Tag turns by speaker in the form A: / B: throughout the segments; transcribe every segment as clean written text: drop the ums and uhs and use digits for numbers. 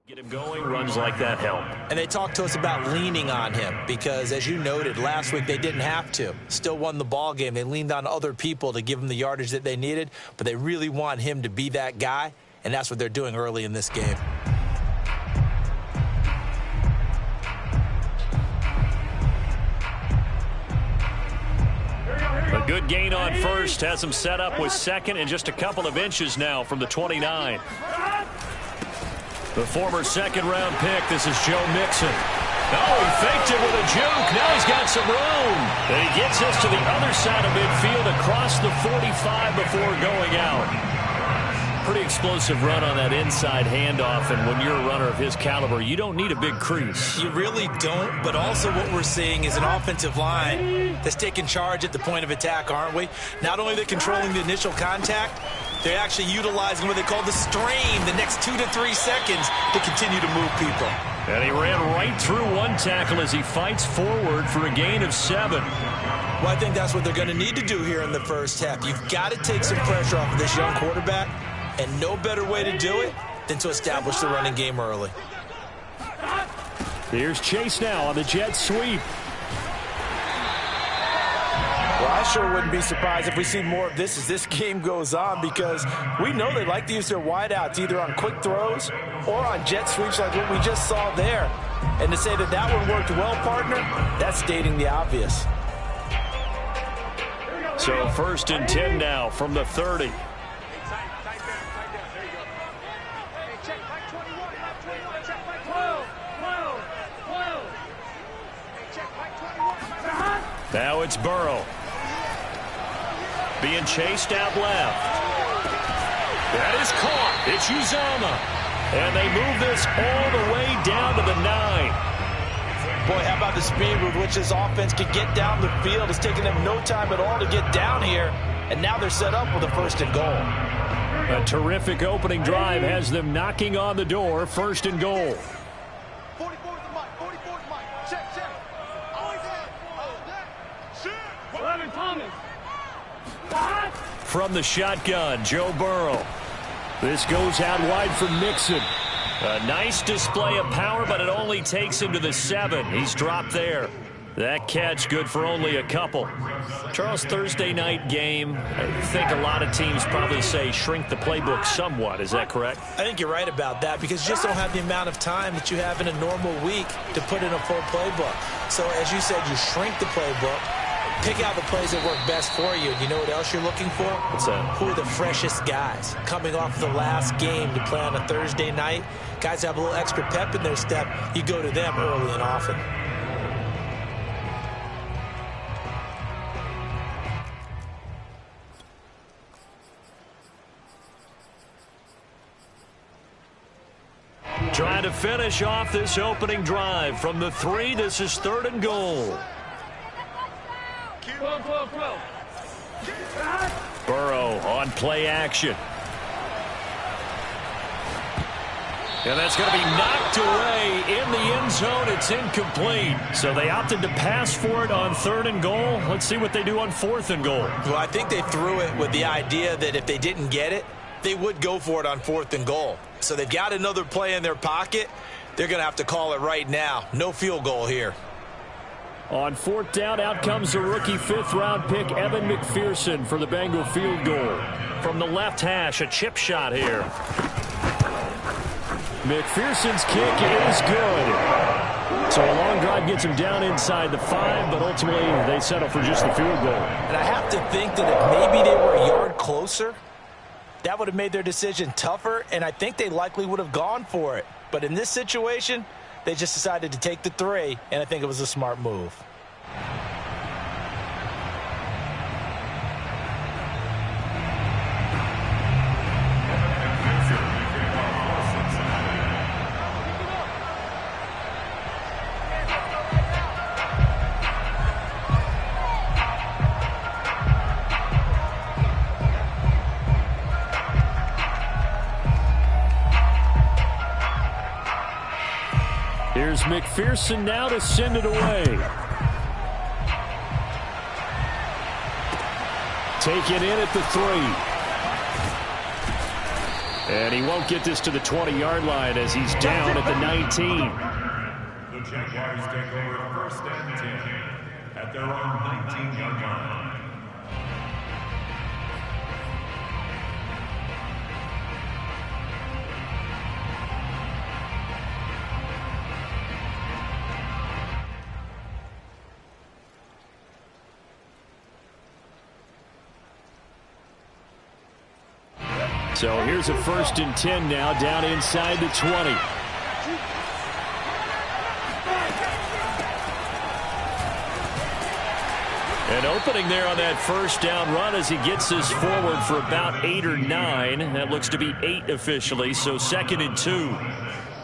A: Get him going, runs like that help.
B: And they talked to us about leaning on him because, as you noted, last week they didn't have to. Still won the ball game. They leaned on other people to give them the yardage that they needed, but they really want him to be that guy, and that's what they're doing early in this game.
A: A good gain on first has him set up with second and just a couple of inches now from the 29. The former second-round pick, this is Joe Mixon. Oh, he faked it with a juke. Now he's got some room. And he gets us to the other side of midfield across the 45 before going out. Pretty explosive run on that inside handoff, and when you're a runner of his caliber, you don't need a big crease.
B: You really don't, but also what we're seeing is an offensive line that's taking charge at the point of attack, aren't we? Not only are they controlling the initial contact, they're actually utilizing what they call the strain the next 2 to 3 seconds to continue to move people.
A: And he ran right through one tackle as he fights forward for a gain of 7.
B: Well, I think that's what they're going to need to do here in the first half. You've got to take some pressure off of this young quarterback, and no better way to do it than to establish the running game early.
A: Here's Chase now on the jet sweep.
C: Well, I sure wouldn't be surprised if we see more of this as this game goes on, because we know they like to use their wideouts either on quick throws or on jet sweeps like what we just saw there. And to say that that one worked well, partner, that's stating the obvious.
A: So 1st and 10 now from the 30. Now it's Burrow. Being chased out left. That is caught. It's Uzomah. And they move this all the way down to the 9.
C: Boy, how about the speed with which this offense can get down the field? It's taken them no time at all to get down here. And now they're set up with a 1st and goal.
A: A terrific opening drive has them knocking on the door. 1st and goal. From the shotgun, Joe Burrow. This goes out wide for Mixon. A nice display of power, but it only takes him to the 7. He's dropped there. That catch good for only a couple. Charles, Thursday night game, I think a lot of teams probably say shrink the playbook somewhat. Is that correct?
B: I think you're right about that, because you just don't have the amount of time that you have in a normal week to put in a full playbook. So as you said, you shrink the playbook, pick out the plays that work best for you. And you know what else you're looking for?
A: What's that?
B: Who are the freshest guys coming off the last game to play on a Thursday night? Guys have a little extra pep in their step. You go to them early and often.
A: Trying to finish off this opening drive from the 3. This is 3rd and goal. Burrow on play action. And that's going to be knocked away in the end zone. It's incomplete. So they opted to pass for it on 3rd and goal. Let's see what they do on 4th and goal.
B: Well, I think they threw it with the idea that if they didn't get it, they would go for it on 4th and goal. So they've got another play in their pocket. They're going to have to call it right now. No field goal here.
A: On 4th down, out comes the rookie 5th-round pick, Evan McPherson, for the Bengal field goal. From the left hash, a chip shot here. McPherson's kick is good. So a long drive gets him down inside the 5, but ultimately they settle for just the field goal.
B: And I have to think that if maybe they were a yard closer, that would have made their decision tougher, and I think they likely would have gone for it. But in this situation, they just decided to take the 3, and I think it was a smart move.
A: Here's McPherson now to send it away. Taken in at the 3. And he won't get this to the 20-yard line as he's down at the 19.
D: The Jaguars take over 1st and 10 at their own 19-yard line.
A: So here's a 1st and 10 now, down inside the 20. An opening there on that 1st down run as he gets this forward for about 8 or 9. That looks to be 8 officially, so 2nd and 2.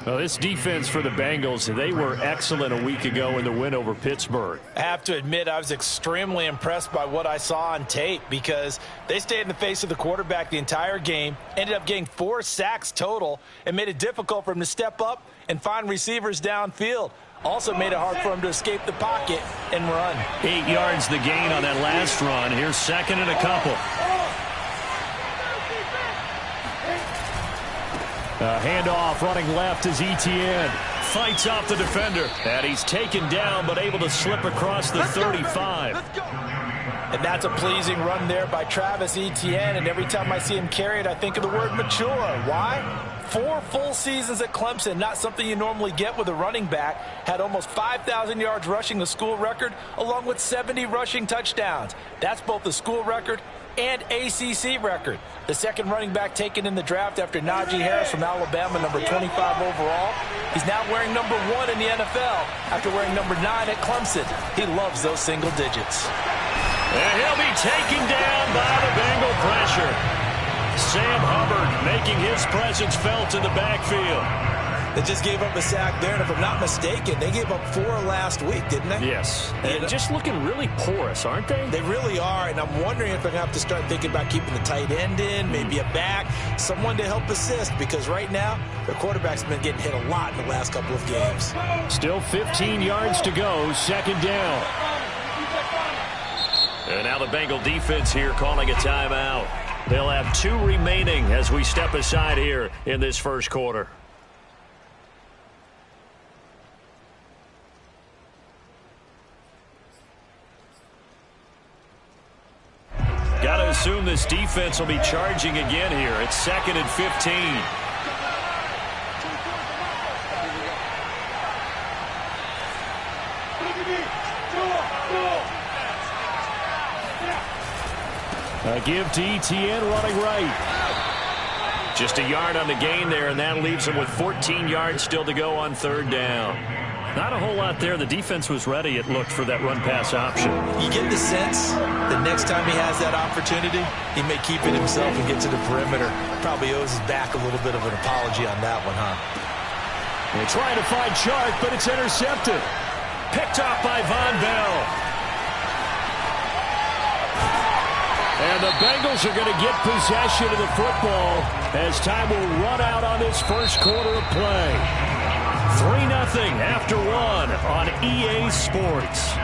A: Well, this defense for the Bengals, they were excellent a week ago in the win over Pittsburgh.
C: I have to admit, I was extremely impressed by what I saw on tape because they stayed in the face of the quarterback the entire game, ended up getting 4 sacks total, and made it difficult for him to step up and find receivers downfield. Also made it hard for him to escape the pocket and run.
A: 8 yards the gain on that last run. Here's 2nd and a couple. Handoff running left is Etienne. Fights off the defender. And he's taken down but able to slip across the 35.
C: And that's a pleasing run there by Travis Etienne. And every time I see him carry it, I think of the word mature. Why? 4 full seasons at Clemson, not something you normally get with a running back. Had almost 5,000 yards rushing, the school record, along with 70 rushing touchdowns. That's both the school record and ACC record. The second running back taken in the draft after Najee Harris from Alabama, number 25 overall. He's now wearing number 1 in the NFL after wearing number 9 at Clemson. He loves those single digits.
A: And he'll be taken down by the Bengal pressure. Sam Hubbard making his presence felt in the backfield.
C: They just gave up a sack there, and if I'm not mistaken, they gave up 4 last week, didn't they?
A: Yes. And just looking really porous, aren't they?
C: They really are, and I'm wondering if they're going to have to start thinking about keeping the tight end in, maybe a back, someone to help assist, because right now, their quarterback's been getting hit a lot in the last couple of games.
A: Still 15 yards to go, 2nd down. And now the Bengal defense here calling a timeout. They'll have 2 remaining as we step aside here in this first quarter. Got to assume this defense will be charging again here. It's 2nd and 15. A give to Etienne running right. Just a yard on the gain there, and that leaves him with 14 yards still to go on 3rd down. Not a whole lot there. The defense was ready, it looked, for that run-pass option.
C: You get the sense that next time he has that opportunity, he may keep it himself and get to the perimeter. Probably owes his back a little bit of an apology on that one, huh?
A: They're trying to find Chark, but it's intercepted. Picked off by Von Bell. And the Bengals are going to get possession of the football as time will run out on this first quarter of play. 3-0 after 1 on EA Sports.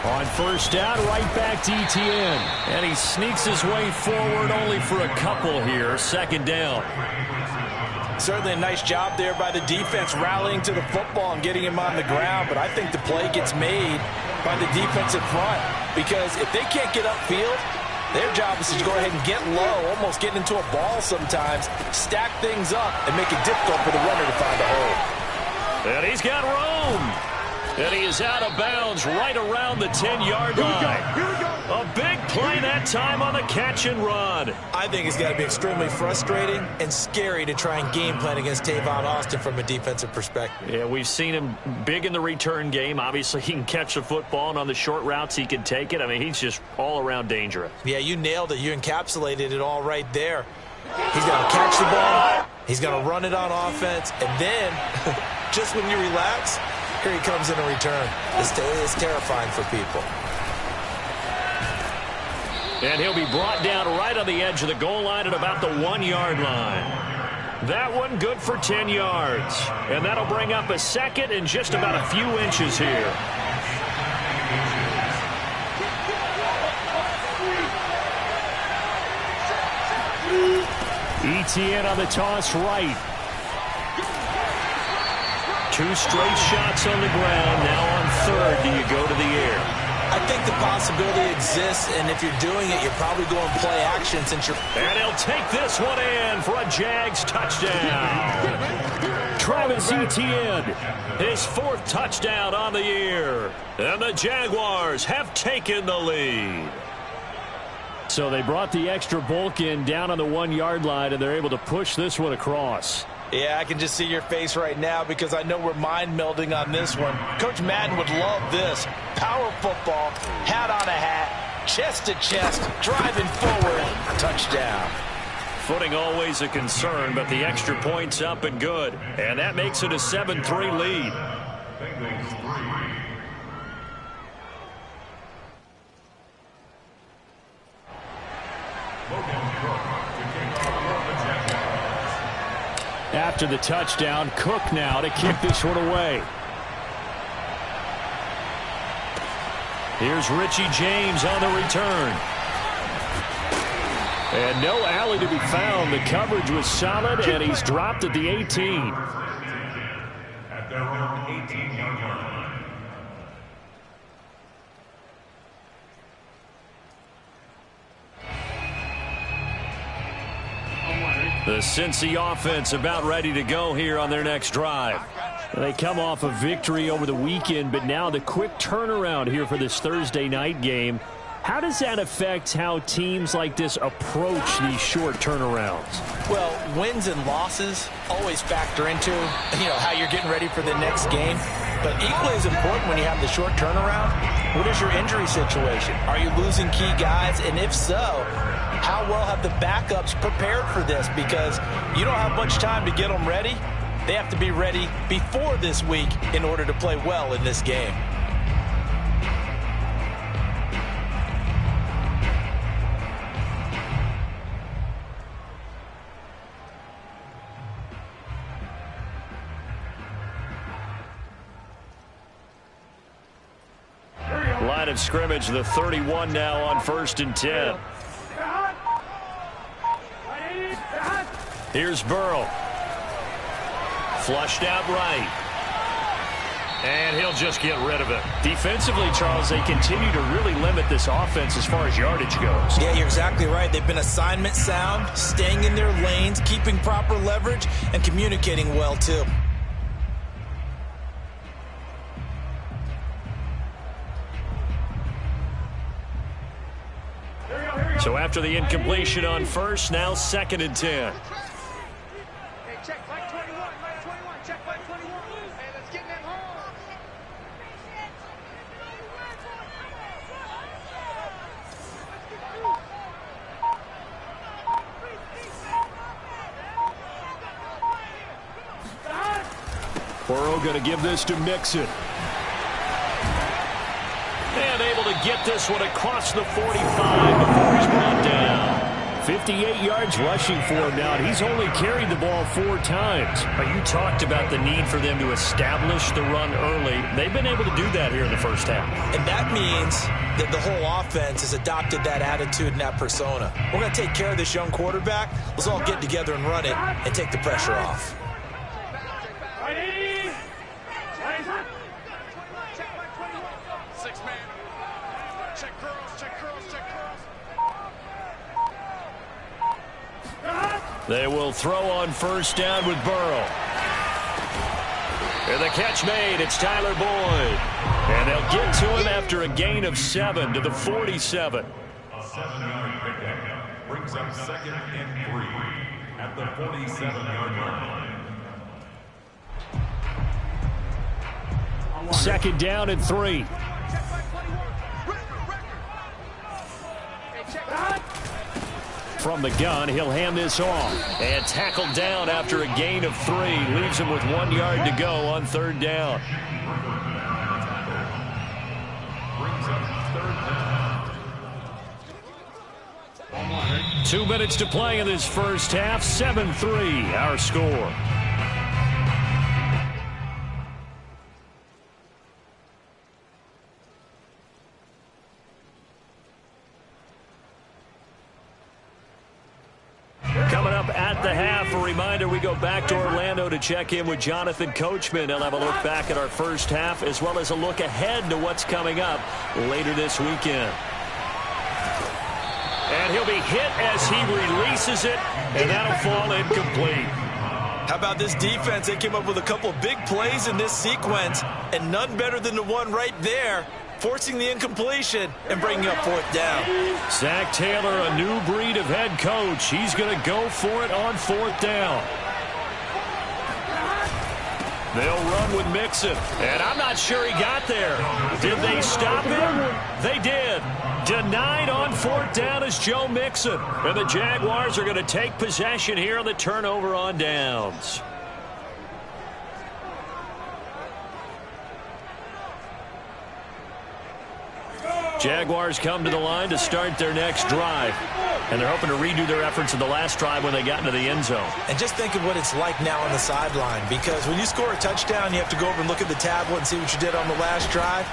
A: On 1st down, right back to Etienne. And he sneaks his way forward only for a couple here. 2nd down.
C: Certainly a nice job there by the defense rallying to the football and getting him on the ground. But I think the play gets made by the defensive front. Because if they can't get upfield, their job is to go ahead and get low, almost get into a ball sometimes, stack things up, and make it difficult for the runner to find a hole.
A: And he's got room. And he is out of bounds right around the 10-yard line. A big play that time on the catch and run.
C: I think it's got to be extremely frustrating and scary to try and game plan against Tavon Austin from a defensive perspective.
A: Yeah, we've seen him big in the return game. Obviously, he can catch the football, and on the short routes, he can take it. I mean, he's just all-around dangerous.
C: Yeah, you nailed it. You encapsulated it all right there. He's going to catch the ball. He's going to run it on offense. And then, just when you relax, here he comes in a return. It's terrifying for people.
A: And he'll be brought down right on the edge of the goal line at about the 1-yard line. That one good for 10 yards. And that'll bring up a second and just about a few inches here. Etienne on the toss right. 2 straight shots on the ground. Now on third, do you go to the air?
B: I think the possibility exists, and if you're doing it, you're probably going play action since you're...
A: And he'll take this one in for a Jags touchdown. Travis Etienne, his 4th touchdown on the year. And the Jaguars have taken the lead. So they brought the extra bulk in down on the 1-yard line, and they're able to push this one across.
C: Yeah, I can just see your face right now because I know we're mind melding on this one. Coach Madden would love this. Power football, hat on a hat, chest to chest, driving forward, touchdown.
A: Footing always a concern, but the extra point's up and good. And that makes it a 7-3 lead. After the touchdown, Cook now to kick this one away. Here's Richie James on the return. And no alley to be found. The coverage was solid, and he's dropped at the 18.
D: At their own 18-yard line.
A: The Cincy offense about ready to go here on their next drive. They come off a victory over the weekend, but now the quick turnaround here for this Thursday night game. How does that affect how teams like this approach these short turnarounds?
C: Well, wins and losses always factor into, how you're getting ready for the next game. But equally as important when you have the short turnaround, what is your injury situation? Are you losing key guys? And if so, how well have the backups prepared for this? Because you don't have much time to get them ready. They have to be ready before this week in order to play well in this game.
A: Line of scrimmage, the 31 now on 1st and 10. Here's Burrow. Flushed out right. And he'll just get rid of it. Defensively, Charles, they continue to really limit this offense as far as yardage goes.
B: Yeah, you're exactly right. They've been assignment sound, staying in their lanes, keeping proper leverage, and communicating well, too.
A: So after the incompletion on first, now 2nd and 10. Burrow going to give this to Mixon. And able to get this one across the 45 before he's brought down. 58 yards rushing for him now. He's only carried the ball 4 times. But you talked about the need for them to establish the run early. They've been able to do that here in the first half.
B: And that means that the whole offense has adopted that attitude and that persona. We're going to take care of this young quarterback. Let's all get together and run it and take the pressure off.
A: They will throw on 1st down with Burrow. And the catch made. It's Tyler Boyd. And they'll get to him after a gain of 7 to the 47.
D: A 7-yard pickup brings up 2nd and 3 at the 47-yard line.
A: 2nd down and 3. From the gun, he'll hand this off. And tackled down after a gain of 3. Leaves him with 1 yard to go on 3rd down.
D: Brings up 3rd down.
A: 2 minutes to play in this first half. 7-3, our score. Coming up at the half, a reminder, we go back to Orlando to check in with Jonathan Coachman. He'll have a look back at our first half as well as a look ahead to what's coming up later this weekend. And he'll be hit as he releases it, and that'll fall incomplete.
B: How about this defense? They came up with a couple of big plays in this sequence, and none better than the one right there, forcing the incompletion and bringing up fourth down.
A: Zach Taylor, a new breed of head coach. He's going to go for it on fourth down. They'll run with Mixon, and I'm not sure he got there. Did they stop him? They did. Denied on fourth down is Joe Mixon. And the Jaguars are going to take possession here on the turnover on downs. Jaguars come to the line to start their next drive. And they're hoping to redo their efforts in the last drive when they got into the end zone.
B: And just think of what it's like now on the sideline, because when you score a touchdown, you have to go over and look at the tablet and see what you did on the last drive.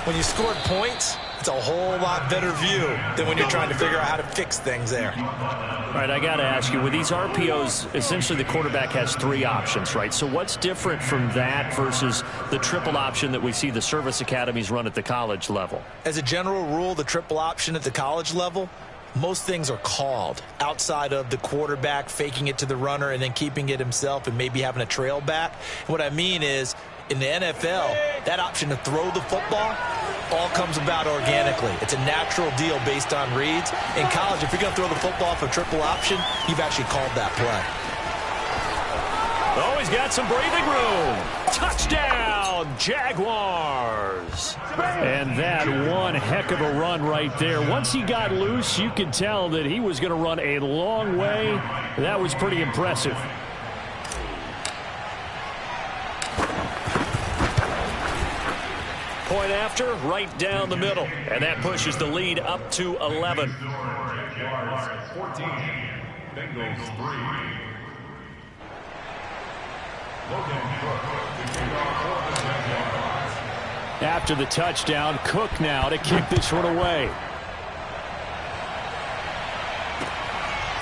B: When you scored points, it's a whole lot better view than when you're trying to figure out how to fix things there.
A: All right, I got to ask you, with these RPOs, essentially the quarterback has three options, right? So what's different from that versus the triple option that we see the service academies run at the college level?
B: As a general rule, the triple option at the college level, most things are called outside of the quarterback faking it to the runner and then keeping it himself and maybe having a trail back. What I mean is, in the NFL, that option to throw the football all comes about organically. It's a natural deal based on reads. In college, if you're going to throw the football off a triple option, you've actually called that play.
A: Oh, he's got some breathing room. Touchdown, Jaguars. And that one heck of a run right there. Once he got loose, you could tell that he was going to run a long way. That was pretty impressive. Point after, right down the middle. And that pushes the lead up to 11.
D: Jaguars 14, Bengals 3.
A: After the touchdown, Cook now to kick this one away.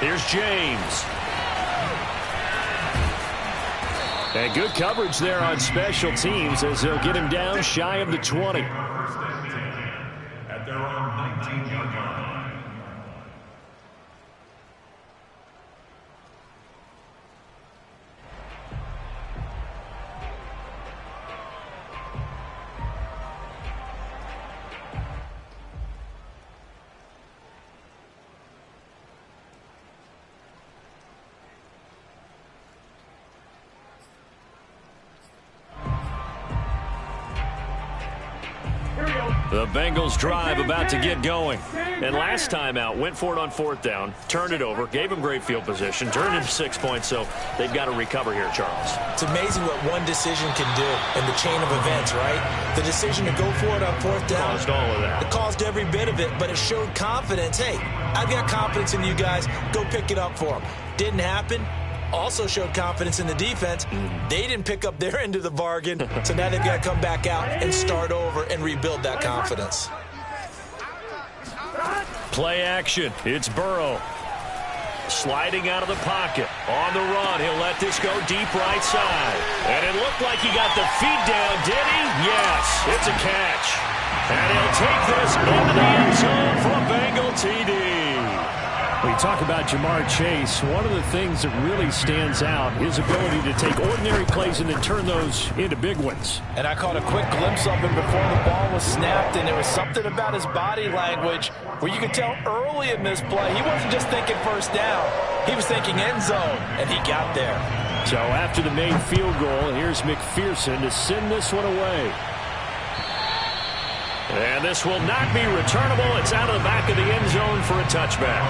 A: Here's James. And good coverage there on special teams as they'll get him down shy of the 20.
D: At their own 19-yard line.
A: The Bengals drive about to get going. And last time out, went for it on fourth down, turned it over, gave him great field position, turned into 6 points, so they've got to recover here, Charles.
B: It's amazing what one decision can do in the chain of events, right? The decision to go for it on fourth down.
A: Caused all of that.
B: It caused every bit of it, but it showed confidence. Hey, I've got confidence in you guys. Go pick it up for them. Didn't happen. Also showed confidence in the defense. They didn't pick up their end of the bargain, so now they've got to come back out and start over and rebuild that confidence.
A: Play action. It's Burrow. Sliding out of the pocket. On the run. He'll let this go deep right side. And it looked like he got the feet down, did he? Yes, it's a catch. And he'll take this into the end zone for a Bengal TD. We talk about Jamar Chase. One of the things that really stands out, his ability to take ordinary plays and then turn those into big ones.
C: And I caught a quick glimpse of him before the ball was snapped, and there was something about his body language where you could tell early in this play, he wasn't just thinking first down. He was thinking end zone, and he got there.
A: So after the made field goal, here's McPherson to send this one away. And this will not be returnable. It's out of the back of the end zone for a touchback.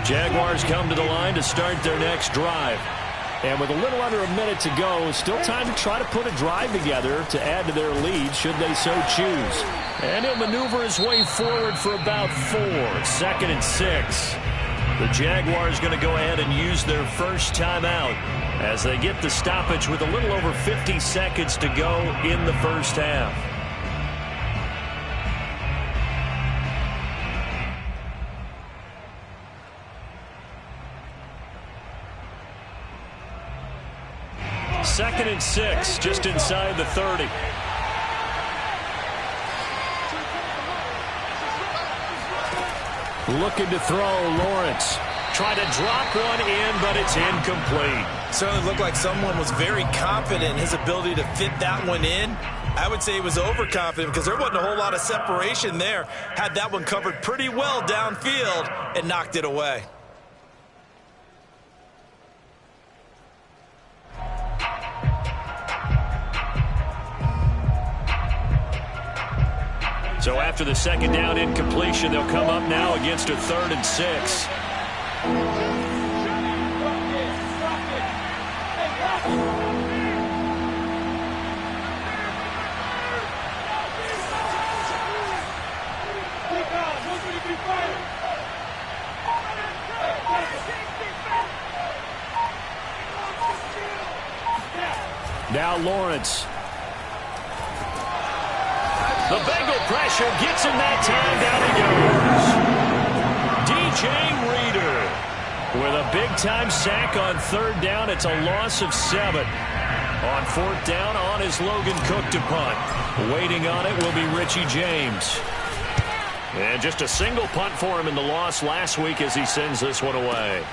A: Jaguars come to the line to start their next drive. And with a little under a minute to go, still time to try to put a drive together to add to their lead should they so choose. And he'll maneuver his way forward for about 4. 2nd and 6. The Jaguars going to go ahead and use their first timeout as they get the stoppage with a little over 50 seconds to go in the first half. Second and 6, just inside the 30. Looking to throw, Lawrence. Trying to drop one in, but it's incomplete.
B: Certainly looked like someone was very confident in his ability to fit that one in. I would say he was overconfident because there wasn't a whole lot of separation there. Had that one covered pretty well downfield and knocked it away.
A: So after the second down incompletion, they'll come up now against a 3rd and 6. Now Lawrence. The Bengal pressure gets him that time. Down he goes. DJ Reader with a big-time sack on 3rd down. It's a loss of 7. On 4th down, on is Logan Cook to punt. Waiting on it will be Richie James. And just a single punt for him in the loss last week as he sends this one away.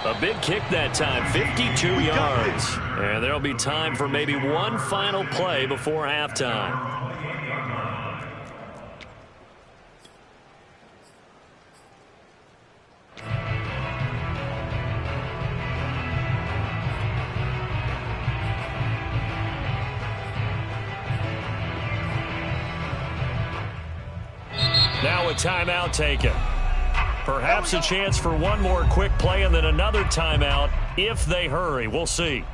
A: A big kick that time, 52 yards. And there'll be time for maybe one final play before halftime. Now a timeout taken. Perhaps a chance for one more quick play and then another timeout if they hurry. We'll see.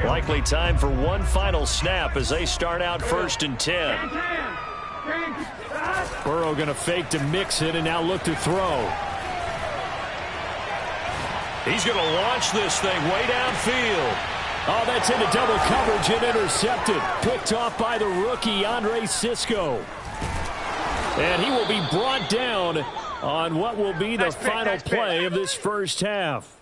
A: Likely time for one final snap as they start out 1st and 10. Burrow going to fake to mix it and now look to throw. He's going to launch this thing way downfield. Oh, that's into double coverage and intercepted. Picked off by the rookie, Andre Cisco. And he will be brought down on what will be the final play of this first half.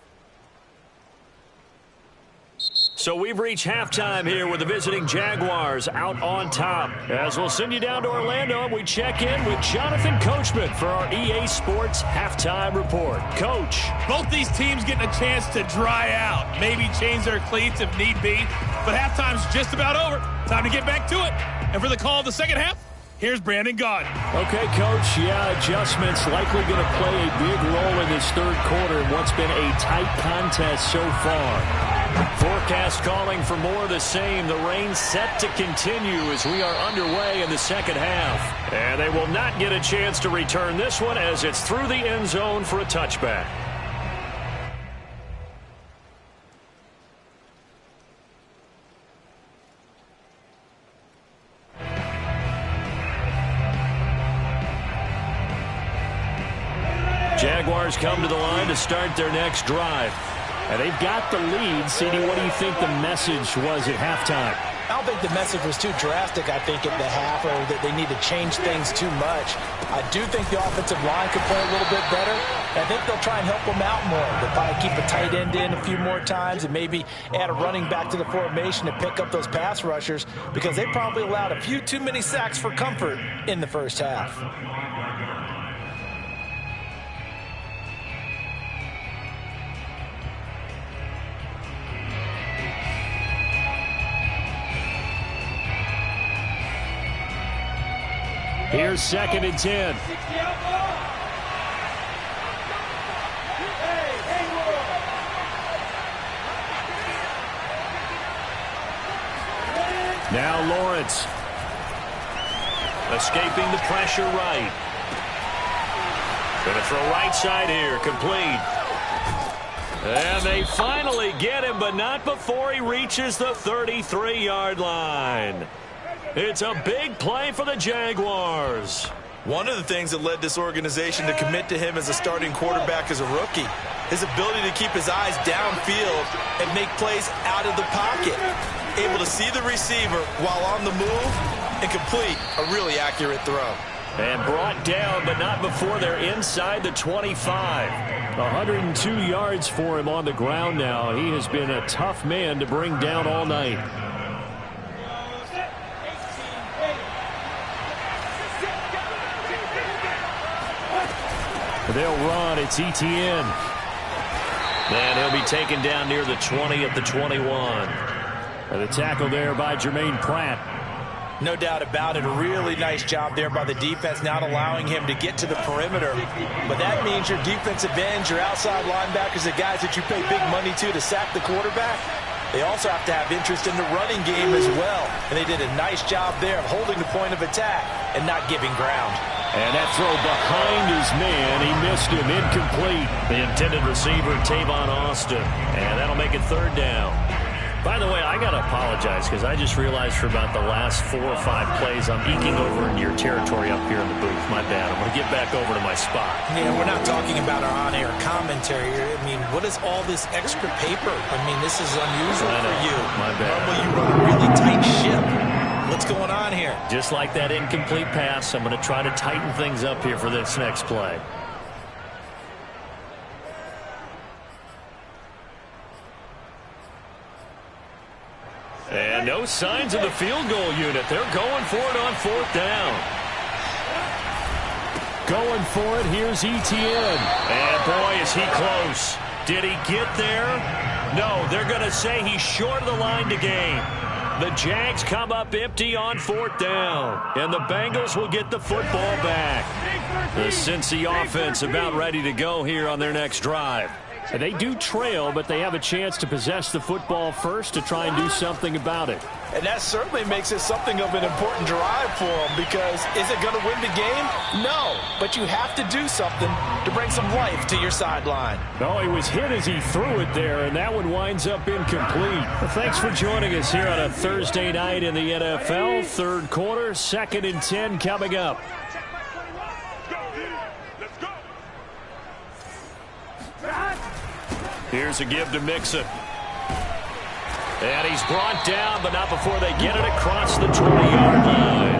A: So we've reached halftime here with the visiting Jaguars out on top. As we'll send you down to Orlando, we check in with Jonathan Coachman for our EA Sports Halftime Report. Coach.
E: Both these teams getting a chance to dry out, maybe change their cleats if need be, but halftime's just about over. Time to get back to it. And for the call of the second half, here's Brandon Gaudin.
A: Okay, Coach. Yeah, adjustments likely going to play a big role in this third quarter in what's been a tight contest so far. Forecast calling for more of the same. The rain set to continue as we are underway in the second half. And they will not get a chance to return this one as it's through the end zone for a touchback. Jaguars come to the line to start their next drive. And they've got the lead. CD, what do you think the message was at halftime?
C: I don't think the message was too drastic, I think, at the half, or that they need to change things too much. I do think the offensive line could play a little bit better. I think they'll try and help them out more. They'll probably keep a tight end in a few more times and maybe add a running back to the formation to pick up those pass rushers because they probably allowed a few too many sacks for comfort in the first half.
A: Here's 2nd and 10. Now Lawrence. Escaping the pressure right. Going to throw right side here. Complete. And they finally get him, but not before he reaches the 33-yard line. It's a big play for the Jaguars.
B: One of the things that led this organization to commit to him as a starting quarterback as a rookie, his ability to keep his eyes downfield and make plays out of the pocket. Able to see the receiver while on the move and complete a really accurate throw.
A: And brought down, but not before they're inside the 25. 102 yards for him on the ground now. He has been a tough man to bring down all night. They'll run. It's Etienne. And he'll be taken down near the 20 at the 21. And the tackle there by Jermaine Pratt.
C: No doubt about it. A really nice job there by the defense, not allowing him to get to the perimeter. But that means your defensive ends, your outside linebackers, the guys that you pay big money to sack the quarterback, they also have to have interest in the running game as well. And they did a nice job there of holding the point of attack and not giving ground.
A: And that throw behind his man, he missed him, incomplete. The intended receiver, Tavon Austin. And that'll make it third down. By the way, I got to apologize because I just realized for about the last 4 or 5 plays I'm eking over into your territory up here in the booth. My bad. I'm going to get back over to my spot.
B: Yeah, we're not talking about our on-air commentary here. I mean, what is all this extra paper? I mean, this is unusual for you.
A: My bad.
B: Normally you run a really tight ship. What's going on here?
A: Just like that incomplete pass, I'm going to try to tighten things up here for this next play. And no signs of the field goal unit. They're going for it on 4th down. Going for it. Here's Etienne. And boy, is he close. Did he get there? No, they're going to say he's short of the line to gain. The Jags come up empty on 4th down. And the Bengals will get the football back. The Cincy offense about ready to go here on their next drive. They do trail, but they have a chance to possess the football first to try and do something about it.
C: And that certainly makes it something of an important drive for them, because is it going to win the game? No, but you have to do something to bring some life to your sideline.
A: Oh, he was hit as he threw it there, and that one winds up incomplete. Well, thanks for joining us here on a Thursday night in the NFL. Third quarter, 2nd and 10 coming up. Here's a give to Mixon. And he's brought down, but not before they get it across the 20-yard line.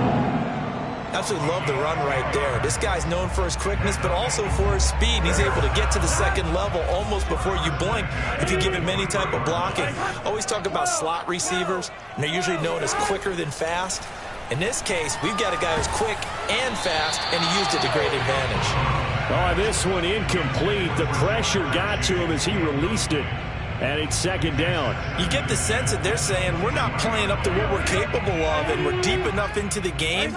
B: Absolutely love the run right there. This guy's known for his quickness, but also for his speed. He's able to get to the second level almost before you blink if you give him any type of blocking. Always talk about slot receivers, and they're usually known as quicker than fast. In this case, we've got a guy who's quick and fast, and he used it to great advantage.
A: Oh, this one incomplete. The pressure got to him as he released it. And it's 2nd down.
B: You get the sense that they're saying we're not playing up to what we're capable of, and we're deep enough into the game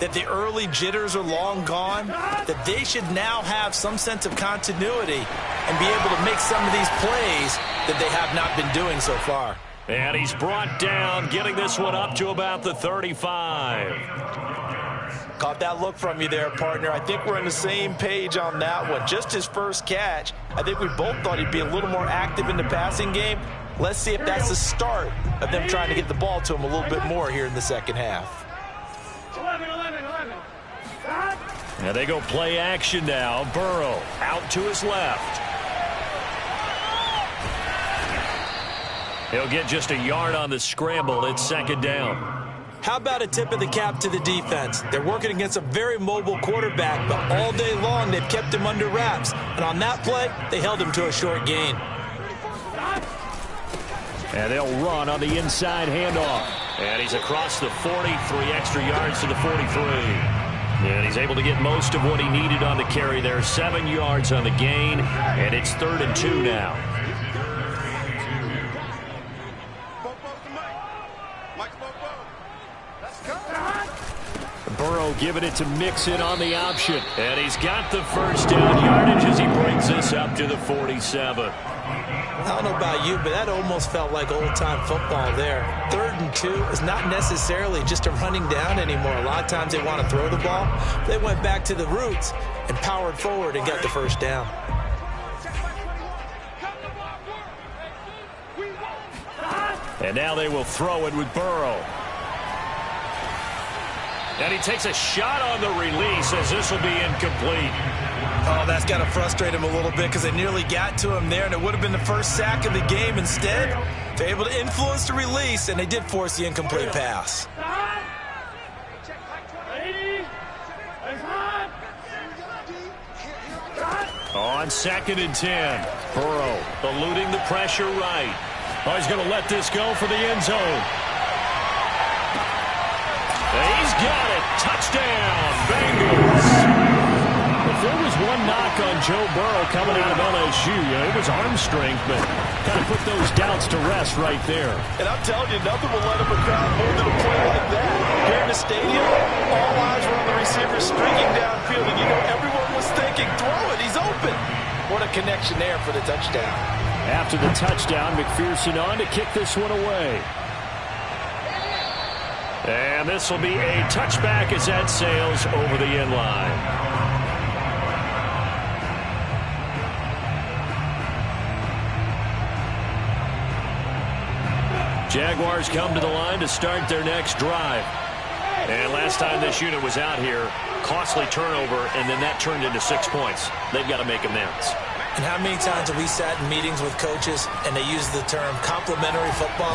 B: that the early jitters are long gone, that they should now have some sense of continuity and be able to make some of these plays that they have not been doing so far.
A: And he's brought down, getting this one up to about the 35.
C: Caught that look from you there, partner. I think we're on the same page on that one. Just his first catch. I think we both thought he'd be a little more active in the passing game. Let's see if that's the start of them trying to get the ball to him a little bit more here in the second half.
A: And they go play action now. Burrow out to his left. He'll get just a yard on the scramble. It's 2nd down.
B: How about a tip of the cap to the defense? They're working against a very mobile quarterback, but all day long they've kept him under wraps. And on that play, they held him to a short gain.
A: And they'll run on the inside handoff. And he's across the 40, 3 extra yards to the 43. And he's able to get most of what he needed on the carry there. 7 yards on the gain, and it's 3rd and 2 now. Burrow giving it to Mixon on the option. And he's got the first down yardage as he brings this up to the 47.
B: I don't know about you, but that almost felt like old-time football there. 3rd and 2 is not necessarily just a running down anymore. A lot of times they want to throw the ball. They went back to the roots and powered forward and got the first down.
A: And now they will throw it with Burrow. And he takes a shot on the release as this will be incomplete.
B: Oh, that's got to frustrate him a little bit because they nearly got to him there, and it would have been the first sack of the game. Instead, they're able to influence the release, and they did force the incomplete pass.
A: On 2nd and 10, Burrow eluding the pressure right. Oh, he's going to let this go for the end zone. He's got it. Touchdown, Bengals. If there was one knock on Joe Burrow coming out of LSU, it was arm strength, but kind of put those doubts to rest right there.
C: And I'm telling you, nothing will let him a crowd more than a play like that. Here in the stadium, all eyes were on the receiver streaking downfield, and everyone was thinking, throw it, he's open. What a connection there for the touchdown.
A: After the touchdown, McPherson on to kick this one away. And this will be a touchback as that sails over the end line. Jaguars come to the line to start their next drive. And last time this unit was out here, costly turnover, and then that turned into 6 points. They've got to make amends.
B: And how many times have we sat in meetings with coaches and they use the term complementary football?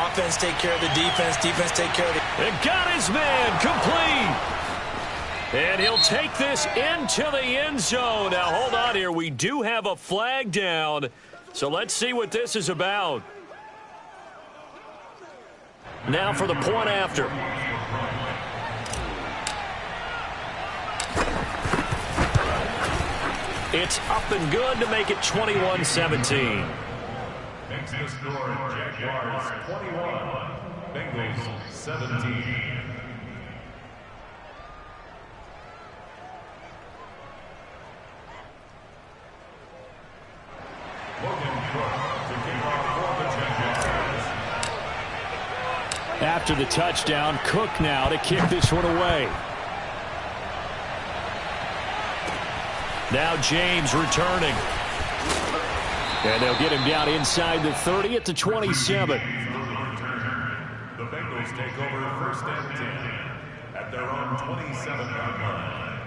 B: Offense take care of the defense, defense take care of the...
A: And got his man complete. And he'll take this into the end zone. Now, hold on here. We do have a flag down. So let's see what this is about. Now for the point after. It's up and good to make it 21-17.
D: Makes the score Jaguars 21, Bengals 17. Logan Cook to kick off for the Jaguars.
A: After the touchdown, Cook now to kick this one away. Now James returning. And they'll get him down inside the 30 at the 27.
D: The Bengals take over 1st and 10 at their own 27-yard line.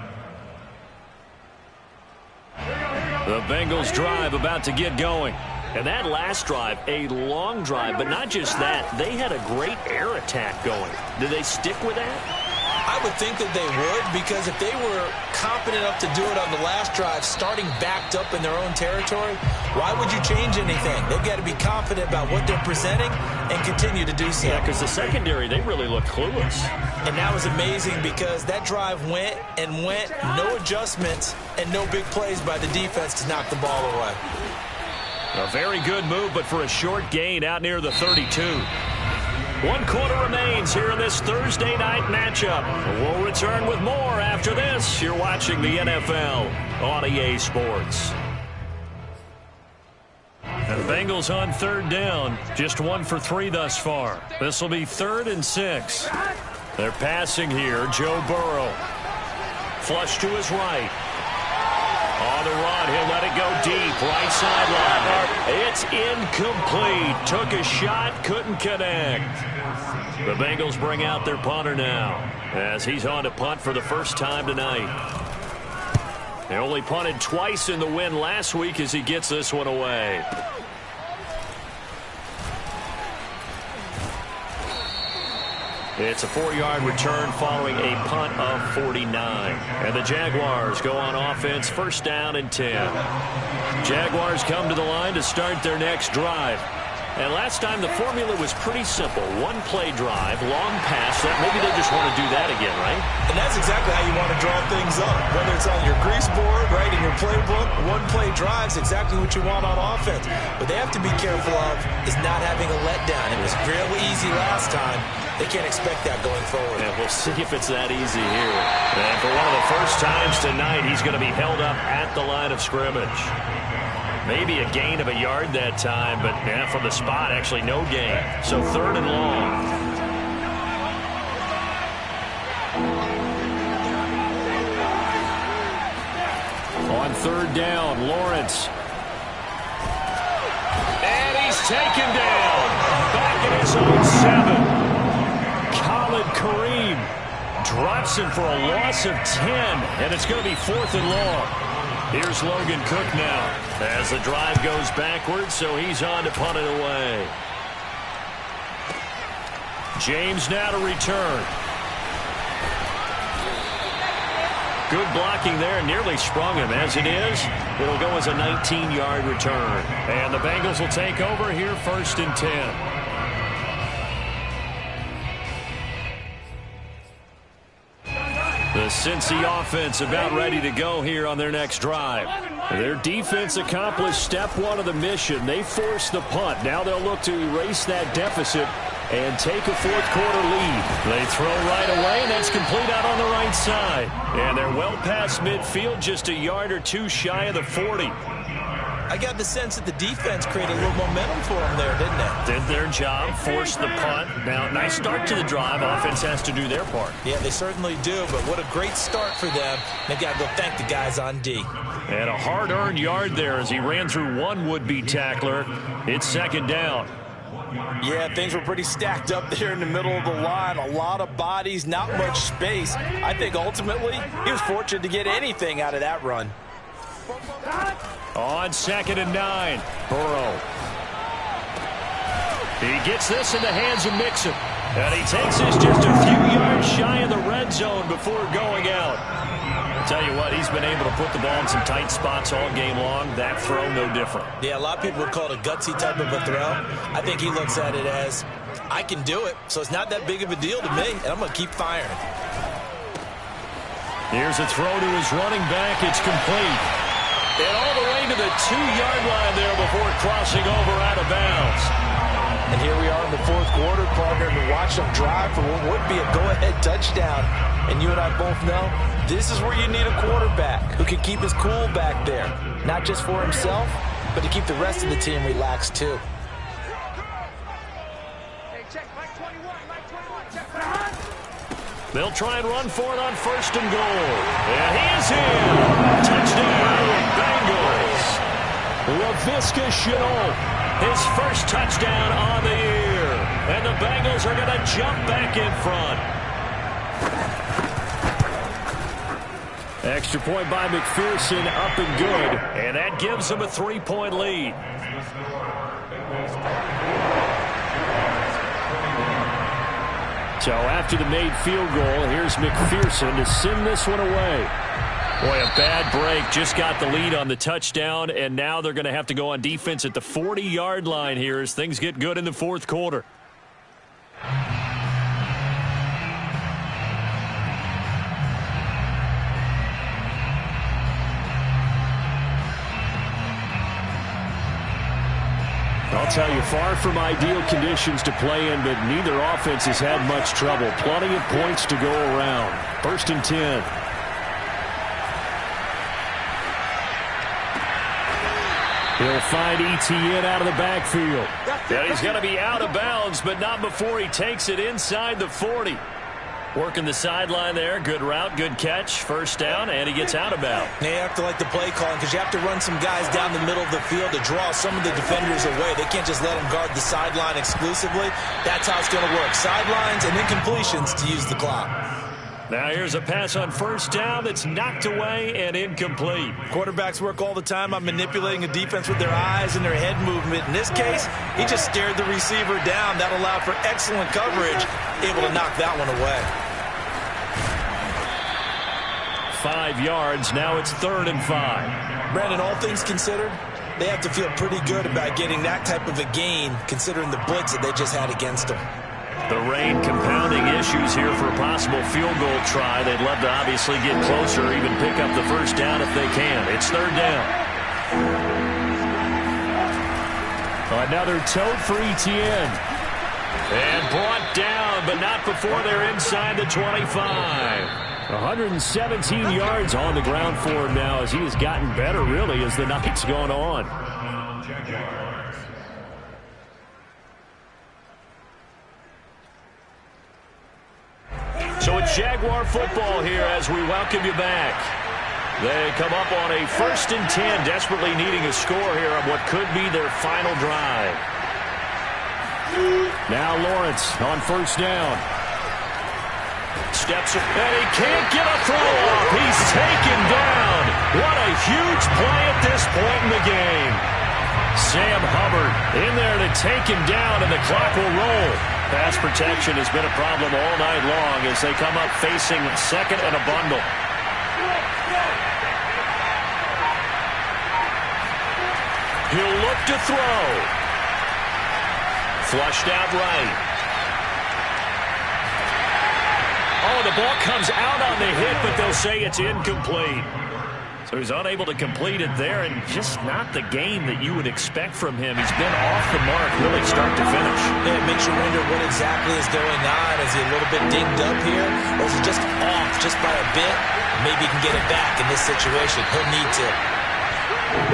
A: The Bengals drive about to get going. And that last drive, a long drive, but not just that. They had a great air attack going. Did they stick with that?
B: I would think that they would, because if they were competent enough to do it on the last drive, starting backed up in their own territory, why would you change anything? They've got to be confident about what they're presenting and continue to do so.
A: Yeah, because the secondary, they really look clueless.
B: And that was amazing because that drive went and went, no adjustments, and no big plays by the defense to knock the ball away.
A: A very good move, but for a short gain out near the 32. 1 quarter remains here in this Thursday night matchup. We'll return with more after this. You're watching the NFL on EA Sports. And the Bengals on 3rd down. Just 1 for 3 thus far. This will be 3rd and 6. They're passing here. Joe Burrow. Flush to his right. On the run, he'll let it go deep, right sideline. It's incomplete. Took a shot, couldn't connect. The Bengals bring out their punter now as he's on to punt for the first time tonight. They only punted twice in the win last week as he gets this one away. It's a 4-yard return following a punt of 49. And the Jaguars go on offense, 1st down and 10. Jaguars come to the line to start their next drive. And last time the formula was pretty simple. 1-play drive, long pass. Maybe they just want to do that again, right?
B: And that's exactly how you want to draw things up. Whether it's on your grease board, right, in your playbook, 1-play drives exactly what you want on offense. What they have to be careful of is not having a letdown. It was real easy last time. They can't expect that going forward.
A: And we'll see if it's that easy here. And for one of the first times tonight, he's going to be held up at the line of scrimmage. Maybe a gain of a yard that time, but yeah, from the spot, actually no gain. So 3rd and long. On 3rd down, Lawrence. And he's taken down. Back at his own 7. Khalid Kareem drops him for a loss of 10, and it's going to be 4th and long. Here's Logan Cook now as the drive goes backwards, so he's on to punt it away. James now to return. Good blocking there, nearly sprung him. As it is, it'll go as a 19-yard return. And the Bengals will take over here 1st and 10. The Cincy offense about ready to go here on their next drive. Their defense accomplished step 1 of the mission. They forced the punt. Now they'll look to erase that deficit and take a 4th quarter lead. They throw right away, and that's complete out on the right side. And they're well past midfield, just a yard or 2 shy of the 40.
B: I got the sense that the defense created a little momentum for them there, didn't it?
A: Did their job, forced the punt. Now, nice start to the drive. Offense has to do their part.
B: Yeah, they certainly do, but what a great start for them. They've got to go thank the guys on D.
A: And a hard-earned yard there as he ran through one would-be tackler. It's 2nd down.
C: Yeah, things were pretty stacked up there in the middle of the line. A lot of bodies, not much space. I think ultimately he was fortunate to get anything out of that run.
A: On 2nd and 9, Burrow. He gets this in the hands of Mixon. And he takes this just a few yards shy of the red zone before going out. I'll tell you what, he's been able to put the ball in some tight spots all game long. That throw, no different.
B: Yeah, a lot of people would call it a gutsy type of a throw. I think he looks at it as, I can do it, so it's not that big of a deal to me, and I'm going to keep firing.
A: Here's a throw to his running back. It's complete. And all the way to the 2-yard line there before crossing over out of bounds.
C: And here we are in the 4th quarter, partner, to watch them drive for what would be a go-ahead touchdown. And you and I both know this is where you need a quarterback who can keep his cool back there. Not just for himself, but to keep the rest of the team relaxed too.
A: They'll try and run for it on 1st and goal. And he is in. Touchdown, Bengals. Laviska Shenault, his first touchdown on the year. And the Bengals are going to jump back in front. Extra point by McPherson, up and good. And that gives them a 3-point lead. So after the made field goal, here's McPherson to send this one away. Boy, a bad break. Just got the lead on the touchdown, and now they're going to have to go on defense at the 40-yard line here as things get good in the 4th quarter. I'll tell you, far from ideal conditions to play in, but neither offense has had much trouble. Plenty of points to go around. 1st and 10. He'll find Etienne out of the backfield. And he's going to be out of bounds, but not before he takes it inside the 40. Working the sideline there. Good route, good catch. 1st down, and he gets out of bounds.
B: Now you have to like the play calling because you have to run some guys down the middle of the field to draw some of the defenders away. They can't just let them guard the sideline exclusively. That's how it's going to work. Sidelines and incompletions to use the clock.
A: Now here's a pass on 1st down that's knocked away and incomplete.
B: Quarterbacks work all the time on manipulating a defense with their eyes and their head movement. In this case, he just stared the receiver down. That allowed for excellent coverage, able to knock that one away.
A: 5 yards. Now it's 3rd and 5.
B: Brandon, all things considered, they have to feel pretty good about getting that type of a gain, considering the blitz that they just had against them.
A: The rain compounding issues here for a possible field goal try. They'd love to obviously get closer, even pick up the 1st down if they can. It's 3rd down. Another tote for Etienne. And brought down, but not before they're inside the 25. 117 yards on the ground for him now as he has gotten better, really, as the night's gone on.
D: Jaguars.
A: So it's Jaguar football here as we welcome you back. They come up on a 1st and 10, desperately needing a score here on what could be their final drive. Now Lawrence on 1st down. Steps up, and he can't get a throw off. He's taken down. What a huge play at this point in the game. Sam Hubbard in there to take him down, and the clock will roll. Pass protection has been a problem all night long as they come up facing 2nd and a bundle. He'll look to throw. Flushed out right. Oh, the ball comes out on the hit, but they'll say it's incomplete. So he's unable to complete it there, and just not the game that you would expect from him. He's been off the mark really start to finish.
B: Yeah, it makes you wonder what exactly is going on. Is he a little bit dinged up here, or is he just off just by a bit? Maybe he can get it back in this situation. He'll need to.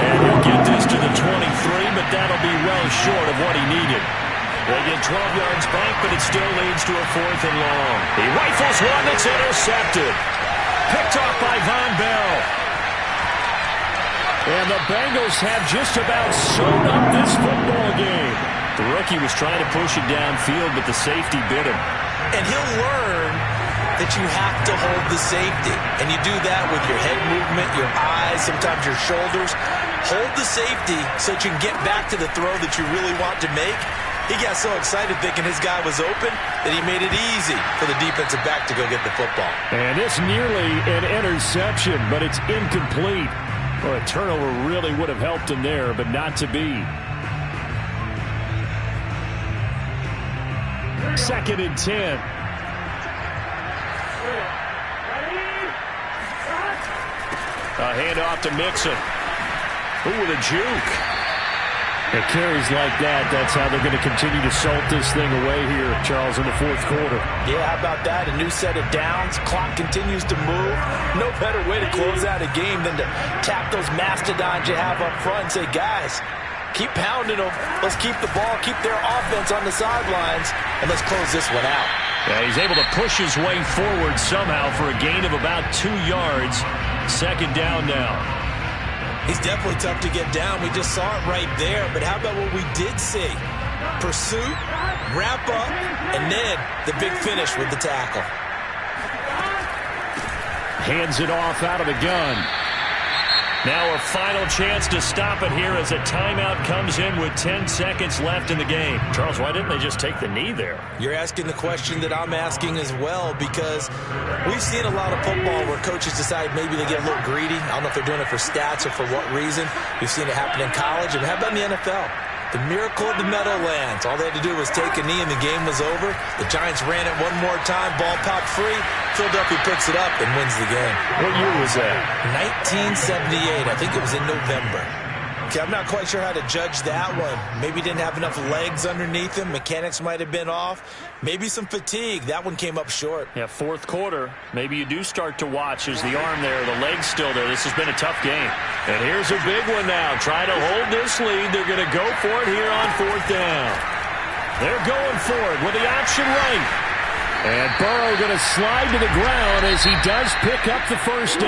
A: And he'll get this to the 23, but that'll be well short of what he needed. They get 12 yards back, but it still leads to a 4th and long. He rifles one that's intercepted. Picked off by Von Bell. And the Bengals have just about sewn up this football game. The rookie was trying to push it downfield, but the safety bit him.
B: And he'll learn that you have to hold the safety. And you do that with your head movement, your eyes, sometimes your shoulders. Hold the safety so that you can get back to the throw that you really want to make. He got so excited thinking his guy was open that he made it easy for the defensive back to go get the football.
A: And it's nearly an interception, but it's incomplete. Well, a turnover really would have helped him there, but not to be. 2nd and 10. A handoff to Mixon. Ooh, with a juke. It carries like that. That's how they're going to continue to salt this thing away here, Charles, in the 4th quarter.
C: Yeah, how about that? A new set of downs. Clock continues to move. No better way to close out a game than to tap those mastodons you have up front and say, guys, keep pounding them. Let's keep the ball, keep their offense on the sidelines, and let's close this one out.
A: Yeah, he's able to push his way forward somehow for a gain of about 2 yards. 2nd down now.
B: He's definitely tough to get down. We just saw it right there. But how about what we did see? Pursuit, wrap up, and then the big finish with the tackle.
A: Hands it off out of the gun. Now a final chance to stop it here as a timeout comes in with 10 seconds left in the game. Charles, why didn't they just take the knee there?
B: You're asking the question that I'm asking as well, because we've seen a lot of football where coaches decide maybe they get a little greedy. I don't know if they're doing it for stats or for what reason. We've seen it happen in college. And how about in the NFL? The miracle of the Meadowlands. All they had to do was take a knee and the game was over. The Giants ran it one more time. Ball popped free. Philadelphia picks it up and wins the game.
A: What year was that?
B: 1978. I think it was in November. Okay, I'm not quite sure how to judge that one. Maybe didn't have enough legs underneath him. Mechanics might have been off. Maybe some fatigue. That one came up short.
A: Yeah, 4th quarter. Maybe you do start to watch as the arm there, the leg's still there. This has been a tough game. And here's a big one now. Try to hold this lead. They're going to go for it here on 4th down. They're going for it with the option right. And Burrow going to slide to the ground as he does pick up the 1st down.